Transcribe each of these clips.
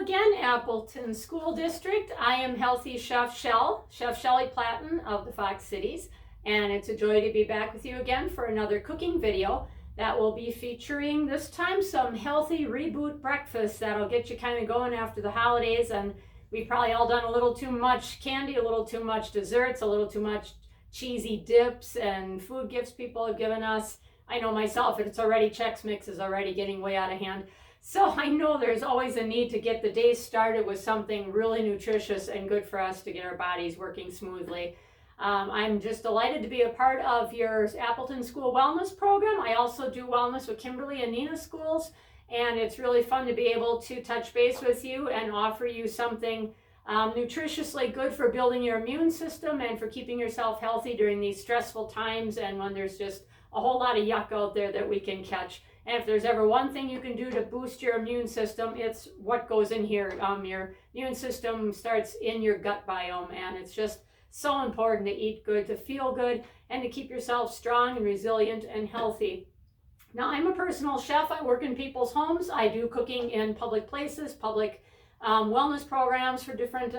again, Appleton School District. I am Healthy Chef Chef Shelly Platten of the Fox Cities, and it's a joy to be back with you again for another cooking video that will be featuring this time some healthy reboot breakfasts that'll get you kind of going after the holidays. And we've probably all done a little too much candy, a little too much desserts, a little too much cheesy dips and food gifts people have given us. I know myself, it's already, Chex Mix is already getting way out of hand. So I know there's always a need to get the day started with something really nutritious and good for us to get our bodies working smoothly. I'm just delighted to be a part of your Appleton School Wellness Program. I also do wellness with Kimberly and Nina schools, and it's really fun to be able to touch base with you and offer you something nutritiously good for building your immune system and for keeping yourself healthy during these stressful times and when there's just a whole lot of yuck out there that we can catch. And if there's ever one thing you can do to boost your immune system, it's what goes in here. Your immune system starts in your gut biome, and it's just so important to eat good, to feel good, and to keep yourself strong and resilient and healthy. Now, I'm a personal chef. I work in people's homes. I do cooking in public places, public wellness programs for different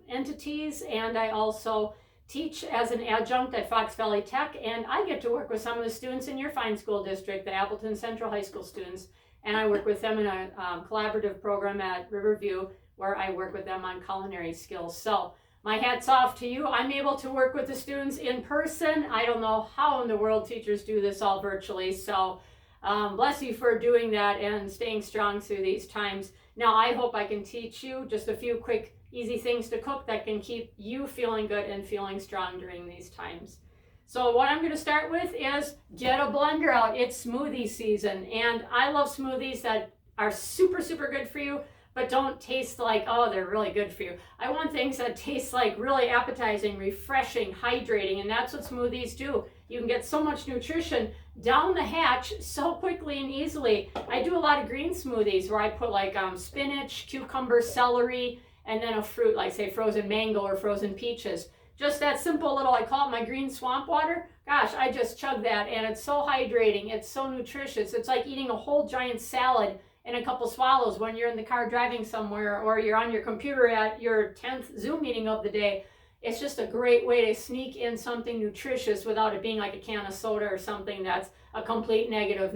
entities, and I also teach as an adjunct at Fox Valley Tech, and I get to work with some of the students in your fine school district, the Appleton Central High School students, and I work with them in a collaborative program at Riverview where I work with them on culinary skills. So my hat's off to you. I'm able to work with the students in person. I don't know how in the world teachers do this all virtually, so bless you for doing that and staying strong through these times. Now, I hope I can teach you just a few quick easy things to cook that can keep you feeling good and feeling strong during these times. So what I'm going to start with is get a blender out. It's smoothie season, and I love smoothies that are super, super good for you, but don't taste like, oh, they're really good for you. I want things that taste like really appetizing, refreshing, hydrating, and that's what smoothies do. You can get so much nutrition down the hatch so quickly and easily. I do a lot of green smoothies where I put like spinach, cucumber, celery, and then a fruit like say frozen mango or frozen peaches. Just that simple little, I call it my green swamp water. Gosh, I just chug that, and it's so hydrating. It's so nutritious. It's like eating a whole giant salad in a couple swallows when you're in the car driving somewhere or you're on your computer at your 10th Zoom meeting of the day. It's just a great way to sneak in something nutritious without it being like a can of soda or something that's a complete negative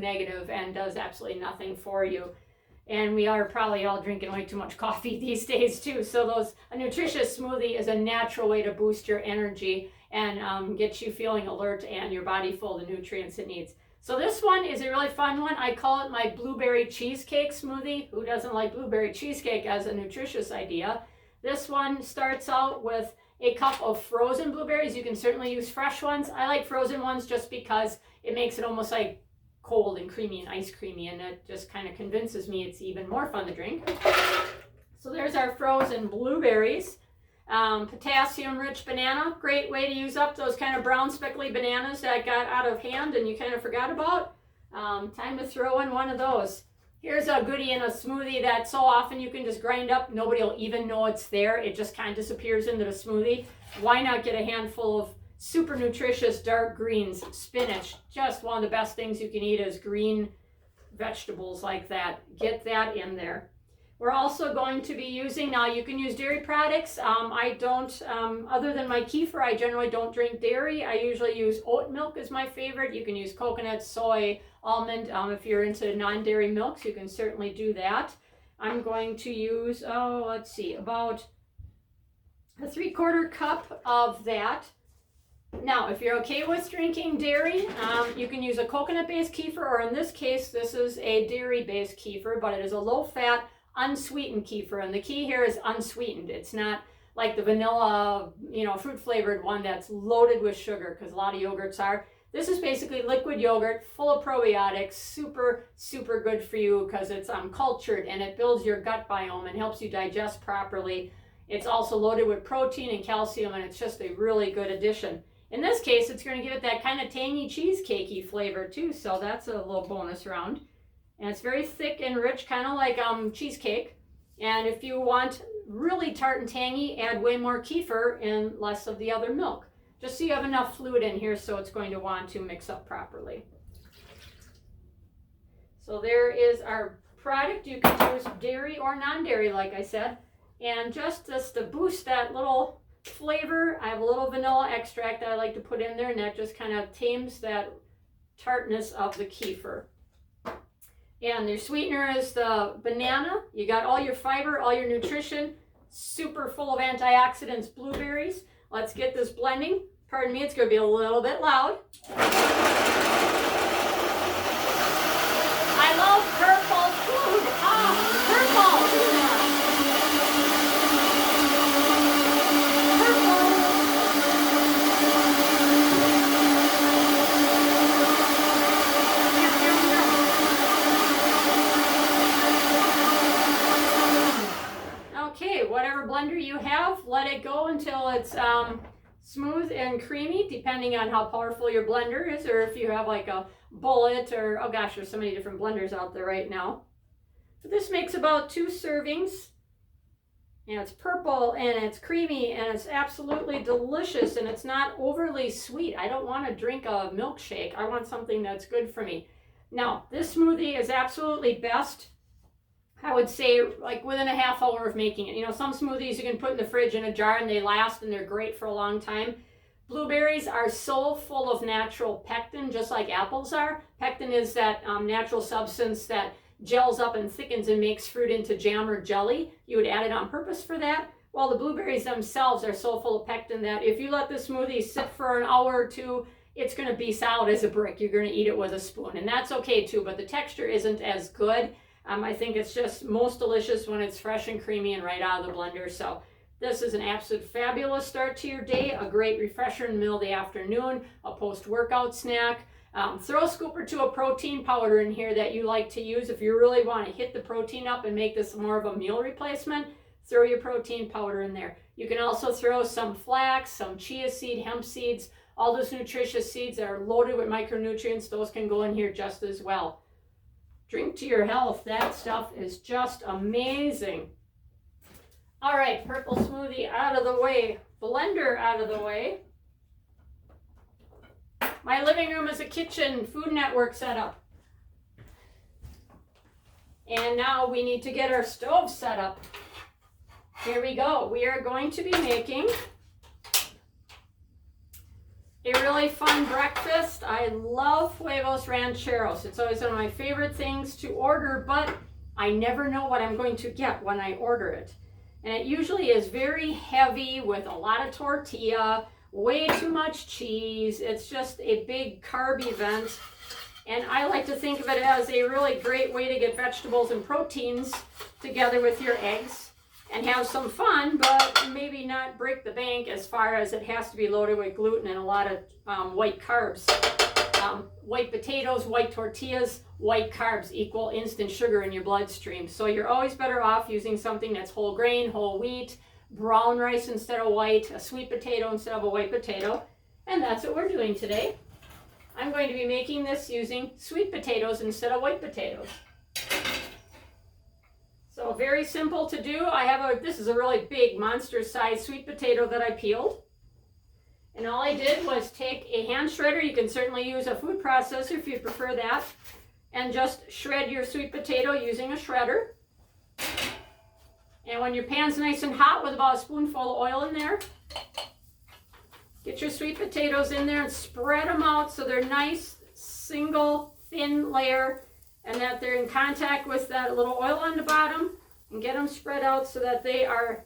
and does absolutely nothing for you. And we are probably all drinking way too much coffee these days too. So a nutritious smoothie is a natural way to boost your energy and get you feeling alert and your body full of the nutrients it needs. So this one is a really fun one. I call it my blueberry cheesecake smoothie. Who doesn't like blueberry cheesecake as a nutritious idea? This one starts out with a cup of frozen blueberries. You can certainly use fresh ones. I like frozen ones just because it makes it almost like cold and creamy and ice creamy, and it just kind of convinces me it's even more fun to drink. So there's our frozen blueberries. Potassium-rich banana, great way to use up those kind of brown speckly bananas that got out of hand and you kind of forgot about. Time to throw in one of those. Here's a goodie in a smoothie that so often you can just grind up, nobody will even know it's there. It just kind of disappears into the smoothie. Why not get a handful of super nutritious dark greens, spinach? Just one of the best things you can eat is green vegetables like that. Get that in there. We're also going to be using, now you can use dairy products. I don't, other than my kefir, I generally don't drink dairy. I usually use oat milk as my favorite. You can use coconut, soy, almond. If you're into non-dairy milks, you can certainly do that. I'm going to use, about a 3/4 cup of that. Now, if you're okay with drinking dairy, you can use a coconut-based kefir, or in this case, this is a dairy-based kefir, but it is a low-fat, unsweetened kefir, and the key here is unsweetened. It's not like the vanilla, fruit-flavored one that's loaded with sugar, because a lot of yogurts are. This is basically liquid yogurt, full of probiotics, super, super good for you because it's cultured, and it builds your gut biome and helps you digest properly. It's also loaded with protein and calcium, and it's just a really good addition. In this case, it's going to give it that kind of tangy, cheesecakey flavor too, so that's a little bonus round. And it's very thick and rich, kind of like cheesecake. And if you want really tart and tangy, add way more kefir and less of the other milk. Just so you have enough fluid in here so it's going to want to mix up properly. So there is our product. You can use dairy or non-dairy, like I said. And just to boost that little flavor, I have a little vanilla extract that I like to put in there, and that just kind of tames that tartness of the kefir. And your sweetener is the banana. You got all your fiber, all your nutrition, super full of antioxidants, blueberries. Let's get this blending. Pardon me, it's going to be a little bit loud. I love purple food. Purple. Okay, whatever blender you have, let it go until it's smooth and creamy, depending on how powerful your blender is, or if you have like a bullet, or oh gosh, there's so many different blenders out there right now. But this makes about 2 servings, and it's purple and it's creamy and it's absolutely delicious, and it's not overly sweet. I don't want to drink a milkshake. I want something that's good for me. Now, this smoothie is absolutely best, I would say, like within a half hour of making it. You know, some smoothies you can put in the fridge in a jar and they last and they're great for a long time. Blueberries are so full of natural pectin, just like apples are. Pectin is that natural substance that gels up and thickens and makes fruit into jam or jelly. You would add it on purpose for that. Well, the blueberries themselves are so full of pectin that if you let the smoothie sit for an hour or two, it's going to be solid as a brick. You're going to eat it with a spoon, and that's okay too, but the texture isn't as good. I think it's just most delicious when it's fresh and creamy and right out of the blender. So this is an absolute fabulous start to your day, a great refresher in the middle of the afternoon, a post-workout snack. Throw a scoop or two of protein powder in here that you like to use. If you really want to hit the protein up and make this more of a meal replacement, throw your protein powder in there. You can also throw some flax, some chia seed, hemp seeds, all those nutritious seeds that are loaded with micronutrients. Those can go in here just as well. Drink to your health. That stuff is just amazing. All right, purple smoothie out of the way. Blender out of the way. My living room is a kitchen, Food Network setup. And now we need to get our stove set up. Here we go. We are going to be making a really fun breakfast. I love huevos rancheros. It's always one of my favorite things to order, but I never know what I'm going to get when I order it. And it usually is very heavy with a lot of tortilla, way too much cheese. It's just a big carb event. And I like to think of it as a really great way to get vegetables and proteins together with your eggs and have some fun, but maybe not break the bank as far as it has to be loaded with gluten and a lot of white carbs. White potatoes, white tortillas, white carbs equal instant sugar in your bloodstream. So you're always better off using something that's whole grain, whole wheat, brown rice instead of white, a sweet potato instead of a white potato. And that's what we're doing today. I'm going to be making this using sweet potatoes instead of white potatoes. So very simple to do. This is a really big monster sized sweet potato that I peeled. And all I did was take a hand shredder. You can certainly use a food processor if you prefer that. And just shred your sweet potato using a shredder. And when your pan's nice and hot with about a spoonful of oil in there, get your sweet potatoes in there and spread them out so they're nice, single, thin layer, and that they're in contact with that little oil on the bottom, and get them spread out so that they are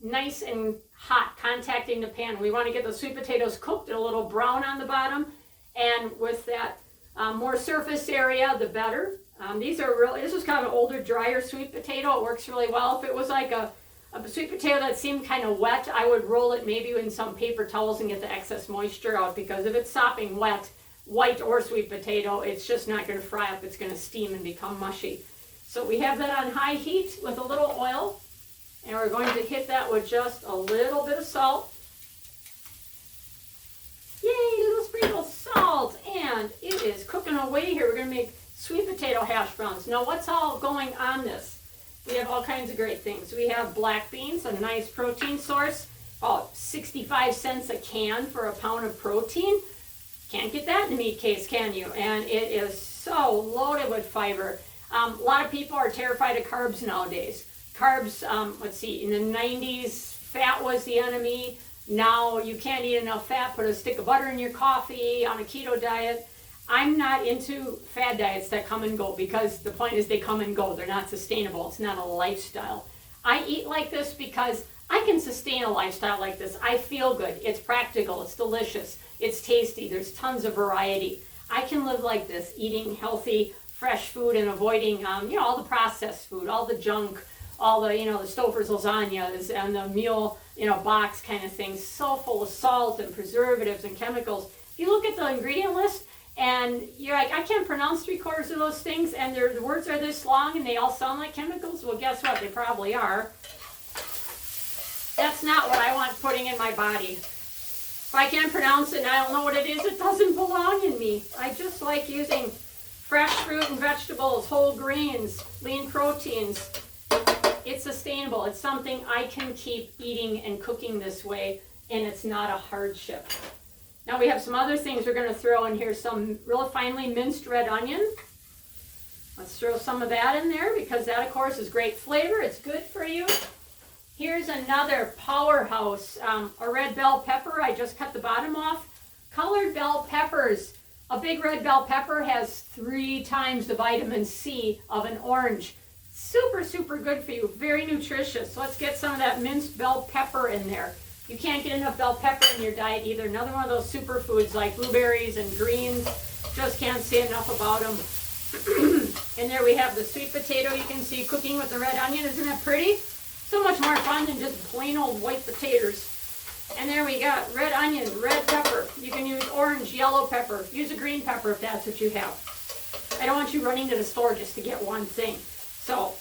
nice and hot, contacting the pan. We want to get the sweet potatoes cooked a little brown on the bottom, and with that more surface area, the better. This was kind of an older, drier sweet potato. It works really well. If it was like a sweet potato that seemed kind of wet, I would roll it maybe in some paper towels and get the excess moisture out, because if it's sopping wet, white or sweet potato, it's just not going to fry up. It's going to steam and become mushy. So we have that on high heat with a little oil, and we're going to hit that with just a little bit of salt. Yay, little sprinkle of salt, and it is cooking away here. We're going to make sweet potato hash browns. Now, what's all going on this? We have all kinds of great things. We have black beans, a nice protein source, about 65 cents a can for a pound of protein. Can't get that in a meat case, can you? And it is so loaded with fiber. A lot of people are terrified of carbs nowadays. Carbs, let's see, in the 90s, fat was the enemy. Now you can't eat enough fat, put a stick of butter in your coffee on a keto diet. I'm not into fad diets that come and go because the point is they come and go. They're not sustainable. It's not a lifestyle. I eat like this because I can sustain a lifestyle like this. I feel good. It's practical. It's delicious. It's tasty. There's tons of variety. I can live like this, eating healthy, fresh food and avoiding, all the processed food, all the junk, all the, the Stouffer's lasagnas and the meal, box kind of things, so full of salt and preservatives and chemicals. If you look at the ingredient list and you're like, I can't pronounce 3/4 of those things and the words are this long and they all sound like chemicals, well, guess what? They probably are. That's not what I want putting in my body. If I can't pronounce it and I don't know what it is, it doesn't belong in me. I just like using fresh fruit and vegetables, whole grains, lean proteins. It's sustainable. It's something I can keep eating and cooking this way, and it's not a hardship. Now we have some other things we're going to throw in here. Some real finely minced red onion. Let's throw some of that in there because that, of course, is great flavor. It's good for you. Here's another powerhouse, a red bell pepper. I just cut the bottom off. Colored bell peppers. A big red bell pepper has 3 times the vitamin C of an orange. Super, super good for you. Very nutritious. So let's get some of that minced bell pepper in there. You can't get enough bell pepper in your diet either. Another one of those superfoods like blueberries and greens. Just can't say enough about them. And there we have the sweet potato. You can see cooking with the red onion. Isn't that pretty? So much more fun than just plain old white potatoes. And there we got red onion, red pepper. You can use orange, yellow pepper. Use a green pepper if that's what you have. I don't want you running to the store just to get one thing. So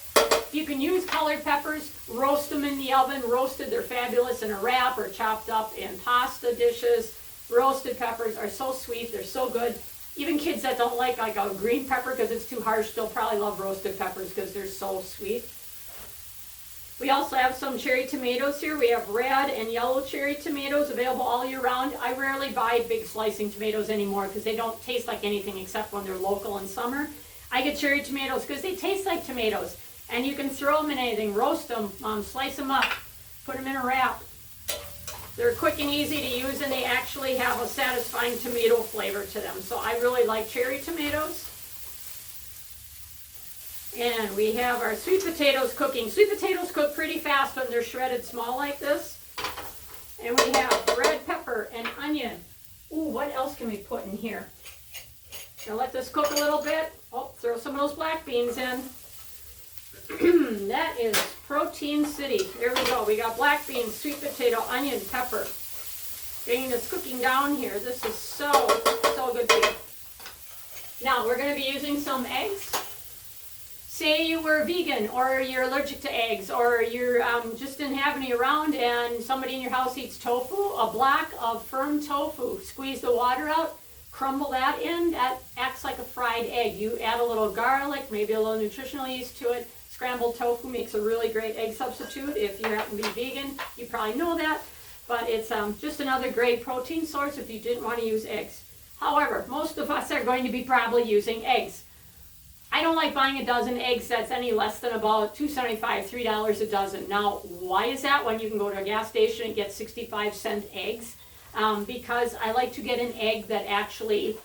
you can use colored peppers, roast them in the oven. Roasted, they're fabulous in a wrap or chopped up in pasta dishes. Roasted peppers are so sweet, they're so good. Even kids that don't like a green pepper because it's too harsh, they'll probably love roasted peppers because they're so sweet. We also have some cherry tomatoes here. We have red and yellow cherry tomatoes available all year round. I rarely buy big slicing tomatoes anymore because they don't taste like anything except when they're local in summer. I get cherry tomatoes because they taste like tomatoes. And you can throw them in anything, roast them, slice them up, put them in a wrap. They're quick and easy to use and they actually have a satisfying tomato flavor to them. So I really like cherry tomatoes. And we have our sweet potatoes cooking. Sweet potatoes cook pretty fast when they're shredded small like this. And we have red pepper and onion. Ooh, what else can we put in here? Now let this cook a little bit. Oh, throw some of those black beans in. That is Protein City. There we go. We got black beans, sweet potato, onion, pepper. Getting this cooking down here. This is so good for you. Now we're going to be using some eggs. Say you were vegan or you're allergic to eggs or you're just didn't have any around and somebody in your house eats tofu, a block of firm tofu. Squeeze the water out, crumble that in. That acts like a fried egg. You add a little garlic, maybe a little nutritional yeast to it. Scrambled tofu makes a really great egg substitute. If you happen to be vegan, you probably know that. But it's just another great protein source if you didn't want to use eggs. However, most of us are going to be probably using eggs. I don't like buying a dozen eggs that's any less than about $2.75, $3 a dozen. Now, why is that when you can go to a gas station and get 65-cent eggs? Because I like to get an egg that actually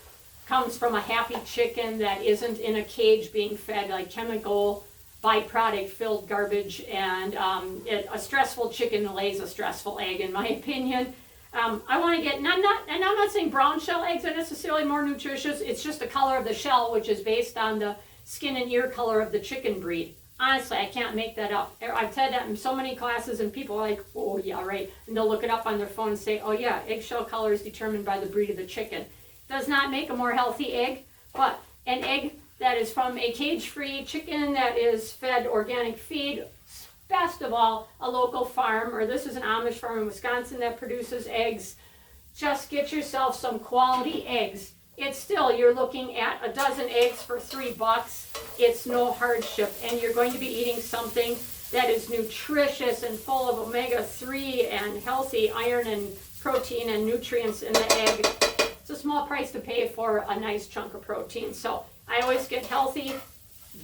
comes from a happy chicken that isn't in a cage being fed like chemical byproduct filled garbage, and a stressful chicken lays a stressful egg, in my opinion. I want to get, and I'm not saying brown shell eggs are necessarily more nutritious. It's just the color of the shell, which is based on the skin and ear color of the chicken breed. Honestly, I can't make that up. I've said that in so many classes and people are like, oh yeah, right. And they'll look it up on their phone and say, oh yeah, eggshell color is determined by the breed of the chicken. Does not make a more healthy egg, but an egg that is from a cage-free chicken that is fed organic feed, best of all, a local farm, or this is an Amish farm in Wisconsin that produces eggs. Just get yourself some quality eggs. It's still, you're looking at a dozen eggs for $3. It's no hardship, and you're going to be eating something that is nutritious and full of omega-3 and healthy iron and protein and nutrients in the egg. It's a small price to pay for a nice chunk of protein. So I always get healthy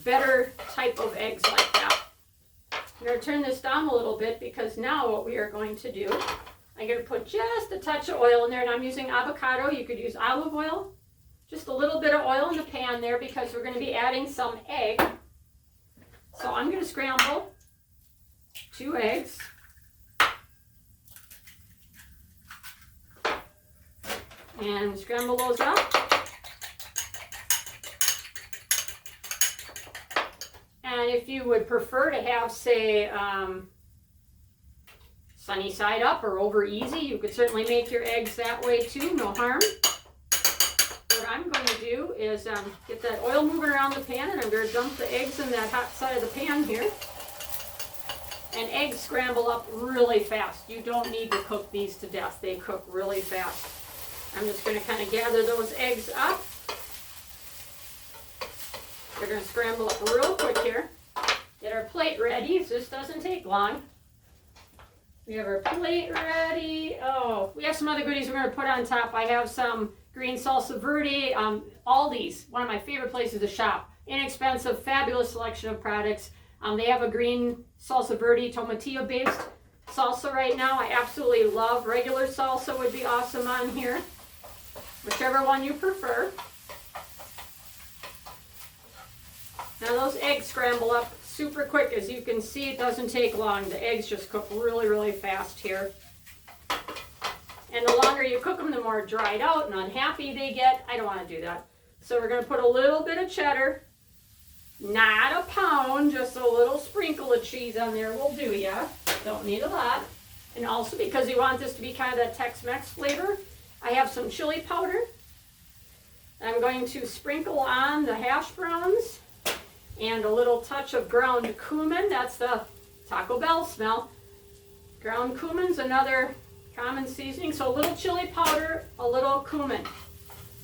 better type of eggs like that. I'm going to turn this down a little bit because now what we are going to do, I'm going to put just a touch of oil in there, and I'm using avocado. You could use olive oil. Just a little bit of oil in the pan there because we're going to be adding some egg. So I'm going to scramble 2 eggs. And scramble those up. And if you would prefer to have, say, sunny side up or over easy, you could certainly make your eggs that way too, no harm. What I'm going to do is get that oil moving around the pan, and I'm going to dump the eggs in that hot side of the pan here. And eggs scramble up really fast. You don't need to cook these to death. They cook really fast. I'm just going to kind of gather those eggs up. They're going to scramble up real quick here. Get our plate ready. This doesn't take long. We have our plate ready. Oh, we have some other goodies we're going to put on top. I have some green salsa verde. Aldi's, one of my favorite places to shop. Inexpensive, fabulous selection of products. They have a green salsa verde tomatillo based salsa right now. I absolutely love. Regular salsa would be awesome on here. Whichever one you prefer. Now those eggs scramble up super quick. As you can see, it doesn't take long. The eggs just cook really, really fast here. And the longer you cook them, the more dried out and unhappy they get. I don't want to do that. So we're going to put a little bit of cheddar. Not a pound, just a little sprinkle of cheese on there will do ya. Don't need a lot. And also because you want this to be kind of that Tex-Mex flavor, I have some chili powder. I'm going to sprinkle on the hash browns and a little touch of ground cumin. That's the Taco Bell smell. Ground cumin's another common seasoning. So a little chili powder, a little cumin.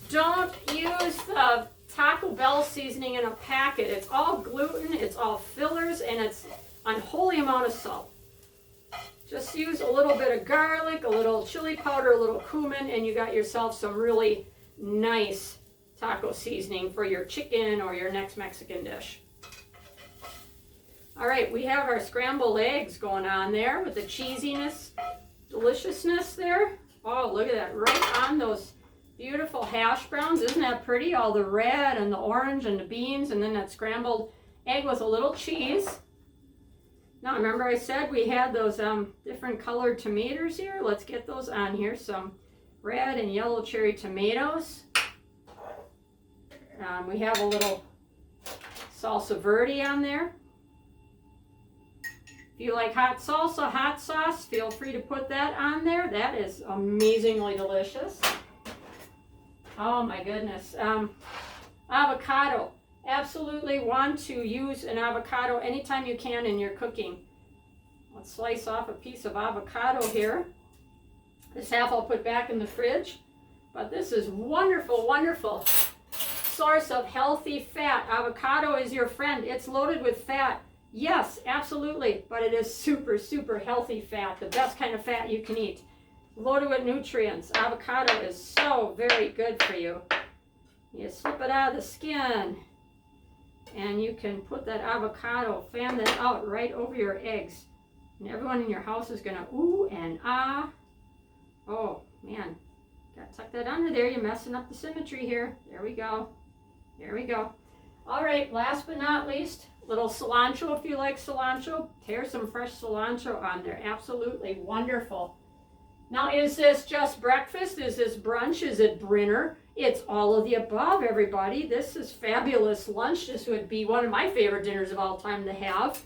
Don't use the Taco Bell seasoning in a packet. It's all gluten, it's all fillers, and it's an unholy amount of salt. Just use a little bit of garlic, a little chili powder, a little cumin, and you got yourself some really nice taco seasoning for your chicken or your next Mexican dish. All right, we have our scrambled eggs going on there with the cheesiness, deliciousness there. Oh, look at that, right on those beautiful hash browns. Isn't that pretty? All the red and the orange and the beans, and then that scrambled egg with a little cheese. Now, remember I said we had those different colored tomatoes here? Let's get those on here. Some red and yellow cherry tomatoes. We have a little salsa verde on there. If you like hot salsa, hot sauce, feel free to put that on there. That is amazingly delicious. Oh my goodness. Avocado. Absolutely want to use an avocado anytime you can in your cooking. Let's slice off a piece of avocado here. This half I'll put back in the fridge. But this is wonderful, wonderful source of healthy fat. Avocado is your friend. It's loaded with fat. Yes, absolutely. But it is super, super healthy fat. The best kind of fat you can eat. Loaded with nutrients. Avocado is so very good for you. You slip it out of the skin. And you can put that avocado, fan that out right over your eggs. And everyone in your house is going to ooh and ah. Oh, man. Got to tuck that under there. You're messing up the symmetry here. There we go. There we go. All right, last but not least, little cilantro if you like cilantro. Tear some fresh cilantro on there. Absolutely wonderful. Now, is this just breakfast? Is this brunch? Is it dinner? It's all of the above, everybody. This is fabulous lunch. This would be one of my favorite dinners of all time to have.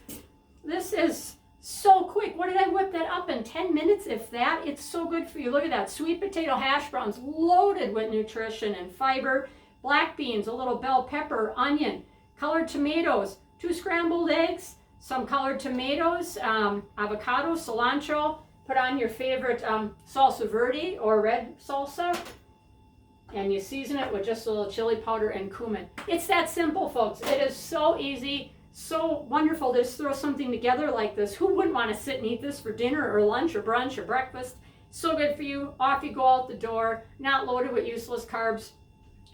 This is so quick. What did I whip that up in? 10 minutes, if that? It's so good for you. Look at that. Sweet potato hash browns loaded with nutrition and fiber. Black beans, a little bell pepper, onion, colored tomatoes, 2 scrambled eggs, some colored tomatoes, avocado, cilantro. Put on your favorite salsa verde or red salsa. And you season it with just a little chili powder and cumin. It's that simple, folks. It is so easy, so wonderful to just throw something together like this. Who wouldn't want to sit and eat this for dinner or lunch or brunch or breakfast? So good for you. Off you go out the door. Not loaded with useless carbs.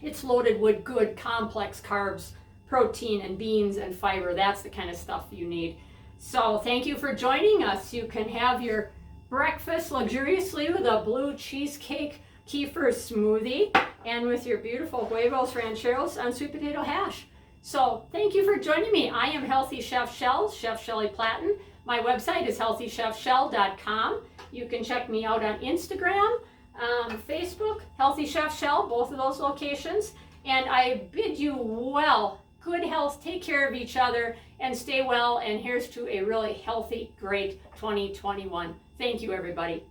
It's loaded with good, complex carbs. protein and beans and fiber. That's the kind of stuff you need. So thank you for joining us. You can have your breakfast luxuriously with a blue cheesecake kefir smoothie and with your beautiful huevos rancheros on sweet potato hash. So thank you for joining me. I am Healthy Chef Shell, Chef Shelly Platten. My website is healthychefshell.com. You can check me out on Instagram, Facebook, Healthy Chef Shell, both of those locations. And I bid you well, good health, take care of each other, and stay well. And here's to a really healthy, great 2021. Thank you, everybody.